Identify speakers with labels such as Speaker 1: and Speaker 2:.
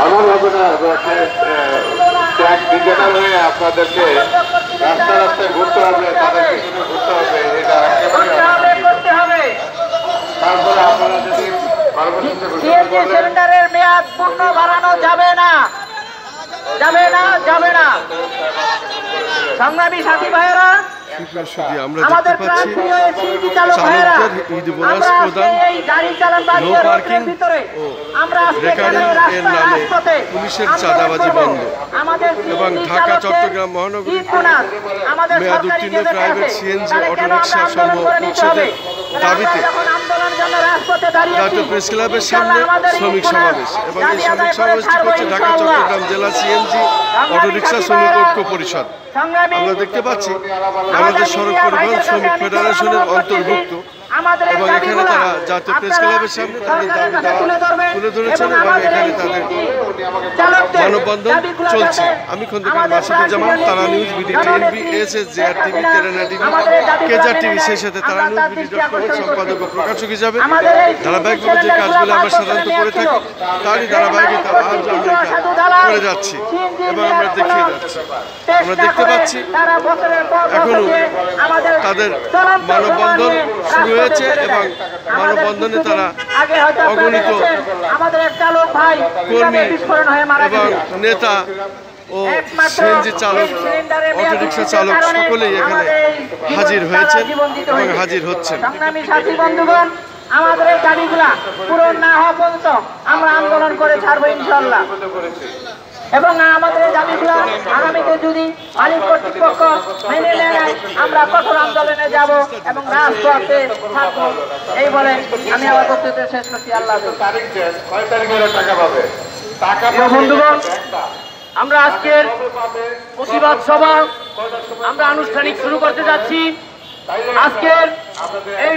Speaker 1: আমার হবে না ট্যাগ ডিজিটাল হয়ে আপনাদেরকে রাস্তায় রাস্তায় ঘুরতে হবে, তাদের পিছনে ঘুরতে হবে, এটা একেবারে
Speaker 2: করতে হবে।
Speaker 1: তারপরে আপনারা যদি
Speaker 2: সিএনজি সিলিন্ডারের মেয়াদ পূর্ণ বাড়ানো যাবে না, যাবে না, যাবে না। সংগ্রামী সাথী ভাইয়েরা,
Speaker 3: আমরা দেখতে পাচ্ছি চালকদের ঈদ বোনাস প্রদান, নো পার্কিং ও রেকারিং এর নামে পুলিশের চাঁদাবাজি বন্ধ এবং ঢাকা চট্টগ্রাম মহানগরী মেয়াদ উত্তীর্ণ প্রাইভেট সিএনজি অটোরিকশা সমূহ উচ্ছেদের দাবিতে জাতীয় প্রেস ক্লাবের সামনে শ্রমিক সমাবেশ এবং এই শ্রমিক সমাবেশটি করছে ঢাকা চট্টগ্রাম জেলা সিএনজি অটোরিকশা শ্রমিক ঐক্য পরিষদ। আমরা দেখতে পাচ্ছি বাংলাদেশ সড়ক পরিবহন শ্রমিক ফেডারেশনের অন্তর্ভুক্ত এবং এখানে তারা জাতীয় প্রেস ক্লাবের সামনে তাদের দাবি দাওয়া তুলে ধরেছেন এবং এখানে তাদের মানববন্ধন চলছে। আমি Khandakar Masuduzzaman, Tara news, BD TNB, ASS, JR TV, তেরেনা টিভি, কেজার টিভি, সেই সাথে তারা নিউজ, বিডি.কমের সম্পাদক ও প্রকাশক হিসাবে ধারাবাহিকভাবে যে কাজগুলো আমরা সাধারণত করে থাকি তারই ধারাবাহিকতা আজ আমরা করে যাচ্ছি এবং আমরা দেখিয়ে যাচ্ছি। আমরা দেখতে পাচ্ছি এখনো তাদের মানববন্ধন শুরু হয়েছে এবং মানববন্ধনে তারা অগণিত কর্মী এবং নেতা ও সিএনজি চালক, অটোরিকশা চালক সকলেই এখানে হাজির হয়েছে এবং হাজির হচ্ছেন।
Speaker 2: আমাদের এই দাবিগুলা পূরণ না হওয়া পর্যন্ত আমরা আন্দোলন করে ছাড়বো ইনশাল্লাহ। এবং আমাদের এই দাবিগুলো আগামীতে যদি মালিক কর্তৃপক্ষ মেনে নেয় আমরা কঠোর আন্দোলনে যাব এবং রাজপথে থাকবো। এই বলে আমি আমার বক্তব্য শেষ করছি। আল্লাহ বন্ধুগণ, আমরা আজকের প্রতিবাদ সভা আমরা আনুষ্ঠানিক শুরু করতে যাচ্ছি। আজকের এই